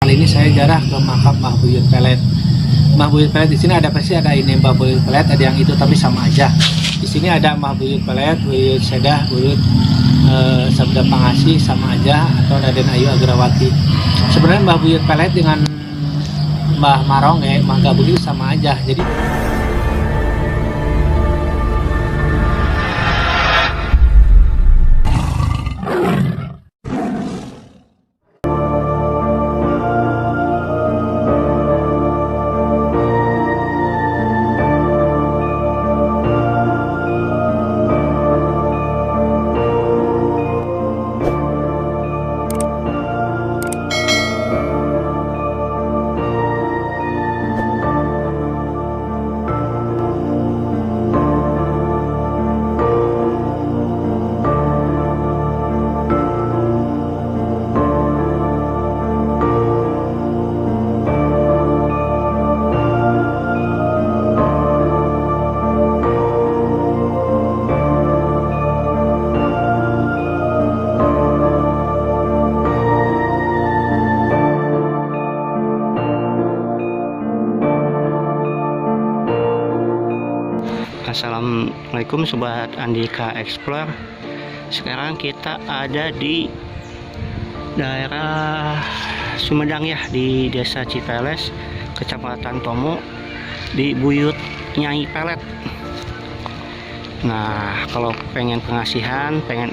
Kali ini saya jarah ke makam Mbah Buyut Pelet. Mbah Buyut Pelet di sini ada pasti ada ini Mbah Buyut Pelet, ada yang itu tapi sama aja. Di sini ada Mbah Buyut Pelet, Buyut Sedah, Buyut Sabda Pangasi sama aja, atau Raden Ayu Agrawati. Sebenarnya Mbah Buyut Pelet dengan Mbah Maronge, Mbah Gabung itu sama aja. Jadi Assalamualaikum Sobat Andika Explore. Sekarang kita ada di daerah Sumedang ya, di Desa Cipeles, Kecamatan Tomo, di Buyut Nyai Pelet. Nah, kalau pengen pengasihan, pengen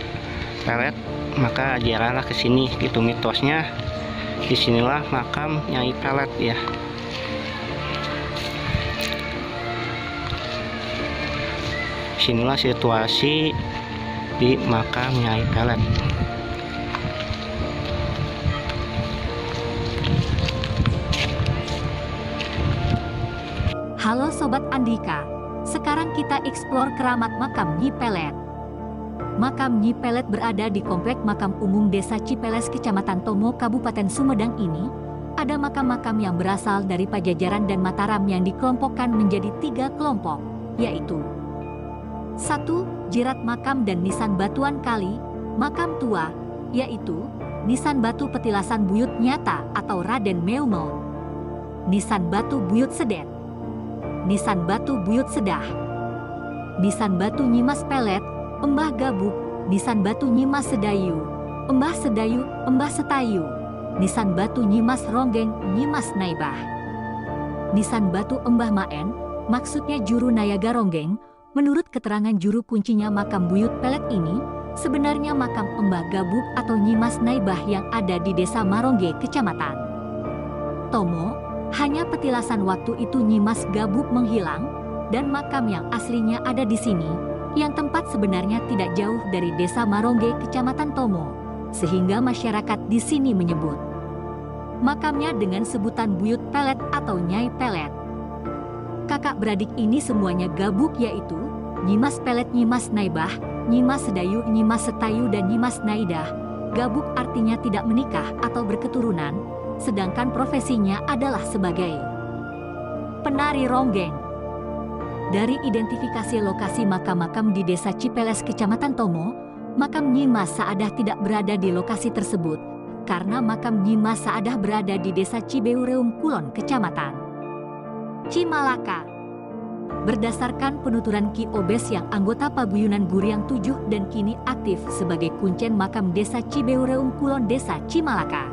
pelet, maka ziarahlah ke sini gitu mitosnya. Disinilah makam Nyai Pelet ya. Inilah situasi di makam Nyai Pelet. Halo Sobat Andika, sekarang kita eksplor keramat makam Nyi Pelet. Makam Nyi Pelet berada di Komplek Makam Umum Desa Cipeles, Kecamatan Tomo, Kabupaten Sumedang ini. Ada makam-makam yang berasal dari Pajajaran dan Mataram yang dikelompokkan menjadi 3 kelompok, yaitu 1. Jirat makam dan nisan batuan kali. Makam tua, yaitu nisan batu petilasan Buyut Nyata atau Raden Meumon, nisan batu Buyut Sedet, nisan batu Buyut Sedah, nisan batu Nyimas Pelet, Embah Gabuk, nisan batu Nyimas Sedayu, Embah Sedayu, Embah Setayu, nisan batu Nyimas Ronggeng, Nyimas Naibah, nisan batu Embah Maen, maksudnya juru Nayaga Ronggeng. Menurut keterangan juru kuncinya makam Buyut Pelet ini, sebenarnya makam Embah Gabuk atau Nyimas Naibah yang ada di Desa Marongge, Kecamatan Tomo, hanya petilasan waktu itu Nyimas Gabuk menghilang, dan makam yang aslinya ada di sini, yang tempat sebenarnya tidak jauh dari Desa Marongge, Kecamatan Tomo, sehingga masyarakat di sini menyebut makamnya dengan sebutan Buyut Pelet atau Nyai Pelet. Kakak beradik ini semuanya Gabuk, yaitu Nyimas Pelet, Nyimas Naibah, Nyimas Sedayu, Nyimas Setayu, dan Nyimas Naidah. Gabuk artinya tidak menikah atau berketurunan, sedangkan profesinya adalah sebagai penari ronggeng. Dari identifikasi lokasi makam-makam di Desa Cipeles, Kecamatan Tomo, makam Nyimas Saadah tidak berada di lokasi tersebut, karena makam Nyimas Saadah berada di Desa Cibeureum Kulon, Kecamatan Cimalaka. Berdasarkan penuturan Ki Obes yang anggota Paguyunan Guriang 7 dan kini aktif sebagai kuncen makam Desa Cibeureum Kulon, Desa Cimalaka,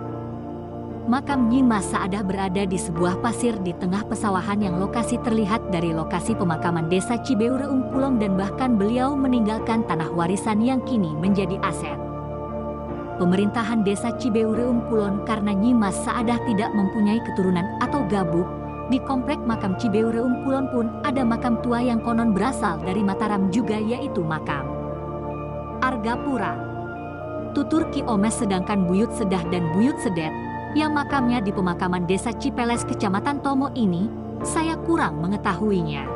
makam Nyimas Saadah berada di sebuah pasir di tengah pesawahan yang lokasi terlihat dari lokasi pemakaman Desa Cibeureum Kulon, dan bahkan beliau meninggalkan tanah warisan yang kini menjadi aset pemerintahan Desa Cibeureum Kulon karena Nyimas Saadah tidak mempunyai keturunan atau Gabuk. Di komplek makam Cibeureum Kulon pun ada makam tua yang konon berasal dari Mataram juga, yaitu makam Argapura. Tutur Ki Omes, sedangkan Buyut Sedah dan Buyut Sedet yang makamnya di pemakaman Desa Cipeles, Kecamatan Tomo ini, saya kurang mengetahuinya.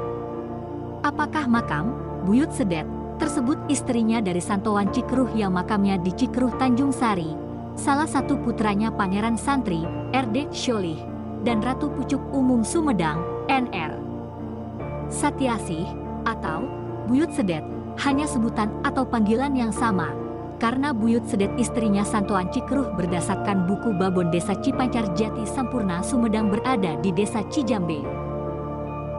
Apakah makam Buyut Sedet tersebut istrinya dari Santowan Cikeruh yang makamnya di Cikeruh Tanjung Sari, salah satu putranya Pangeran Santri R.D. Syolih dan Ratu Pucuk Umum Sumedang Nr. Satyasih, atau Buyut Sedet hanya sebutan atau panggilan yang sama, Karena Buyut Sedet istrinya Santoan Cikeruh berdasarkan buku Babon Desa Cipancar Jati Sampurna Sumedang berada di Desa Cijambe,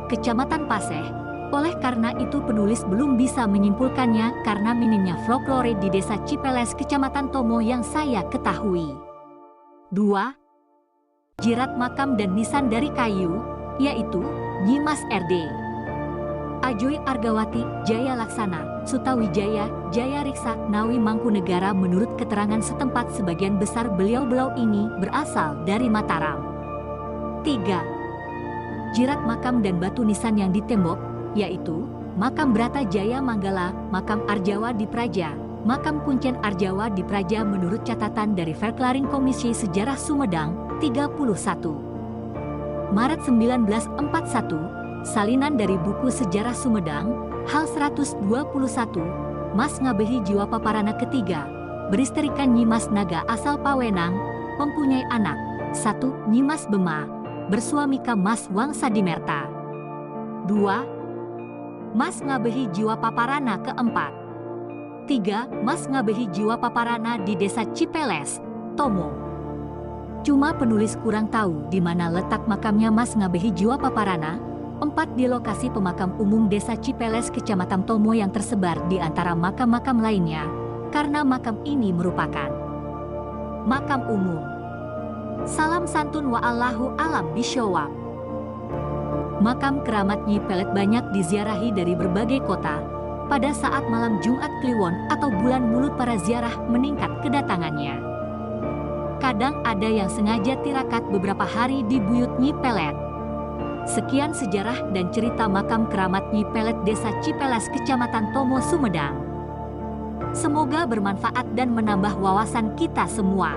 Kecamatan Paseh. Oleh karena itu penulis belum bisa menyimpulkannya karena minimnya folklore di Desa Cipeles Kecamatan Tomo yang saya ketahui. 2. Jirat makam dan nisan dari kayu, yaitu Nyimas RD, Ajoy Argawati, Jaya Laksana, Sutawijaya, Jaya Riksa, Nawi Mangkunegara. Menurut keterangan setempat sebagian besar beliau-beliau ini berasal dari Mataram. 3. Jirat makam dan batu nisan yang di tembok, yaitu Makam Brata Jaya Manggala, Makam Arjawa di Praja, Makam Kuncen Arjawa di Praja. Menurut catatan dari Verklaring Komisi Sejarah Sumedang, 31 Maret 1941, salinan dari buku Sejarah Sumedang, hal 121, Mas ngabehi jiwa paparana ketiga, beristrikan Nyimas Naga asal Pawenang, mempunyai anak, 1. Nyimas Bema, bersuamika Mas Wangsa Dimerta. 2. Mas ngabehi jiwa paparana keempat. 3. Mas ngabehi jiwa paparana di Desa Cipeles, Tomo. Cuma penulis kurang tahu di mana letak makamnya Mas ngabehi jiwa paparana. 4. Di lokasi pemakam umum Desa Cipeles Kecamatan Tomo yang tersebar di antara makam-makam lainnya, karena makam ini merupakan makam umum. Salam santun wa Allahu alam bisyawab. Makam keramat Nyi Pelet banyak diziarahi dari berbagai kota. Pada saat malam Jumat Kliwon atau bulan Mulut para ziarah meningkat kedatangannya. Kadang ada yang sengaja tirakat beberapa hari di Buyut Nyi Pelet. Sekian sejarah dan cerita makam keramat Nyi Pelet Desa Cipeles Kecamatan Tomo Sumedang. Semoga bermanfaat dan menambah wawasan kita semua.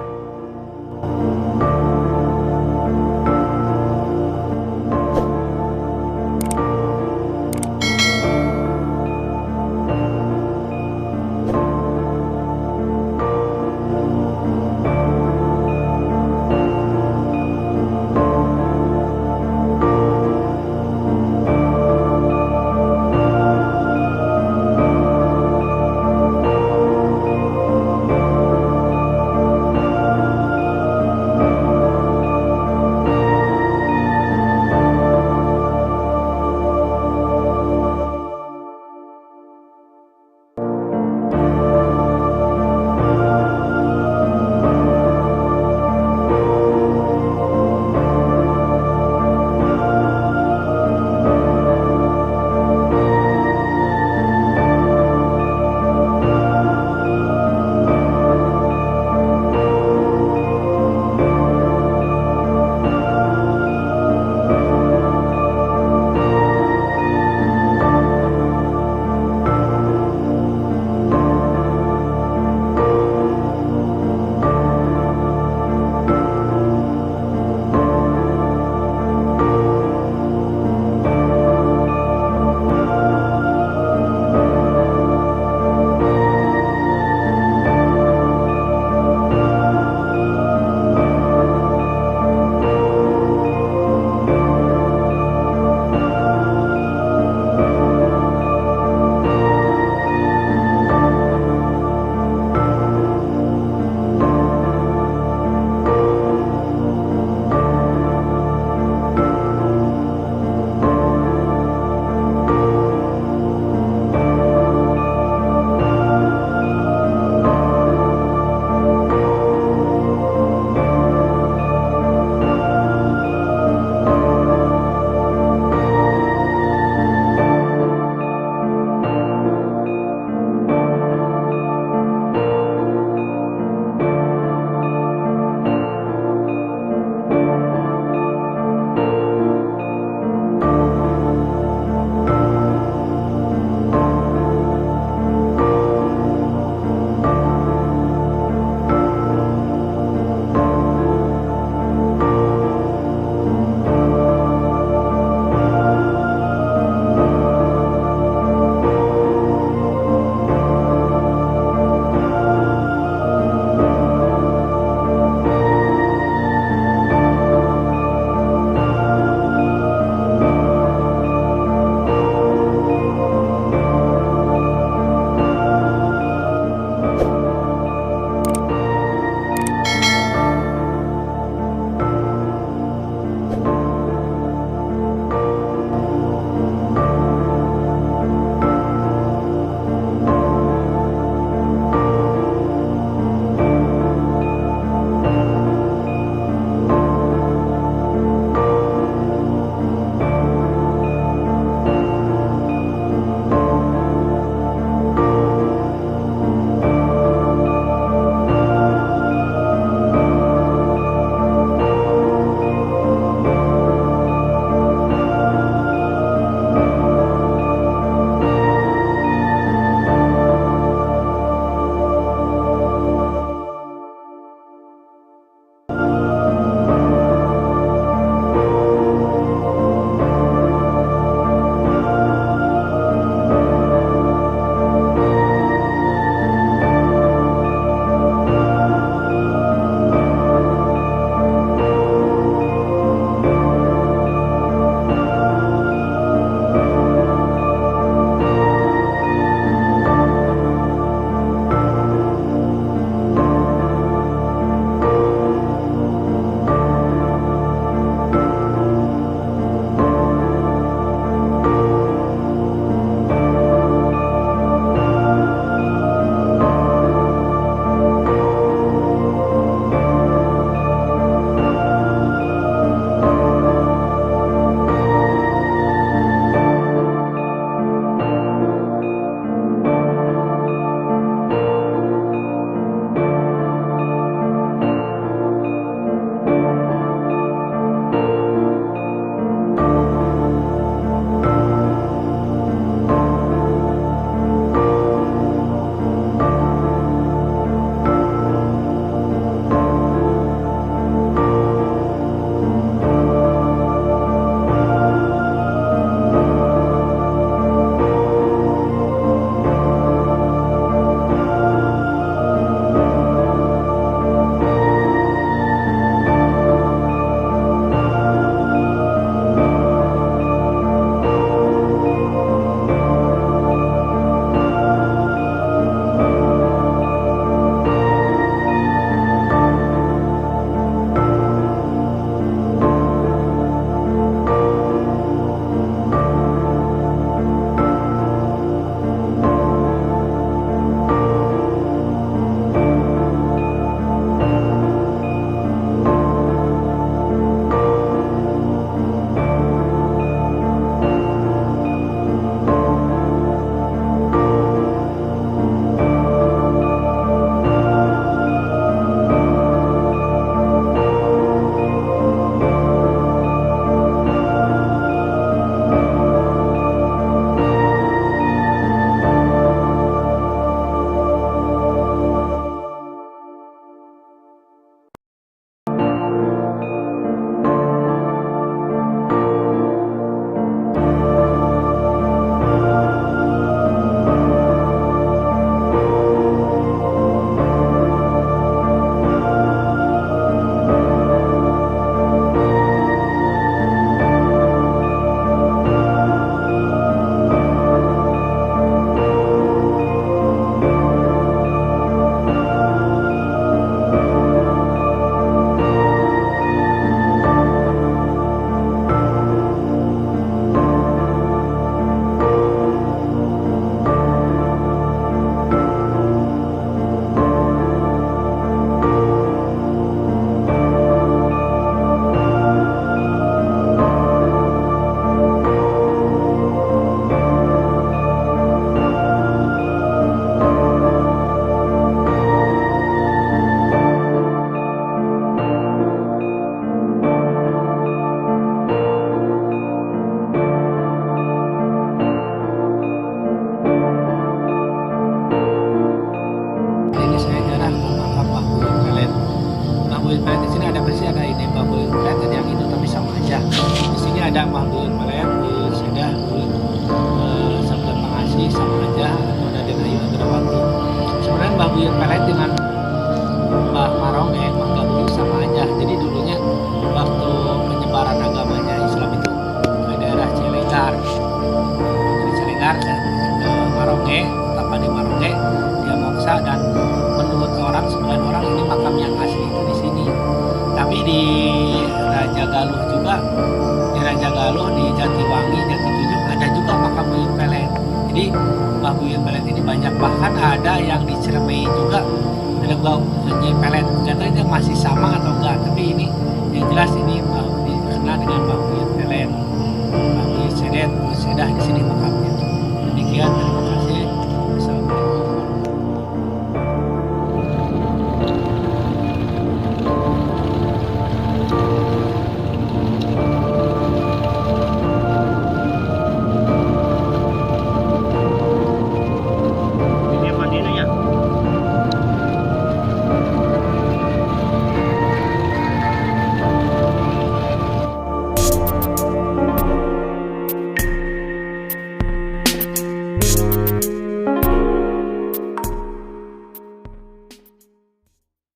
ada Mbah Buyut Pelet, Buyut Sedah, Buyut Sabda Pengasih, Samaja, atau Raden Ayu Agrawati. Sebenarnya Mbah Buyut Pelet dengan Mbah Maronge, Mbah Buyut sama aja. Jadi dulunya waktu penyebaran agamanya Islam itu ke daerah Cilegar, dari Cilegar ke Maronge, tanpa di Maronge dia moksa, dan menurut orang, sebagian orang ini makam yang asli itu di sini. Tapi di Raja Galuh juga, di Raja Galuh, di Jatiwangi, Jatitujuh ada juga makam Buyut Pelet. Jadi Mbah Buyut Pelet ini banyak, bahkan ada yang di Ciremai juga ada Mbah Buyut Pelet. Katanya masih sama atau enggak, tapi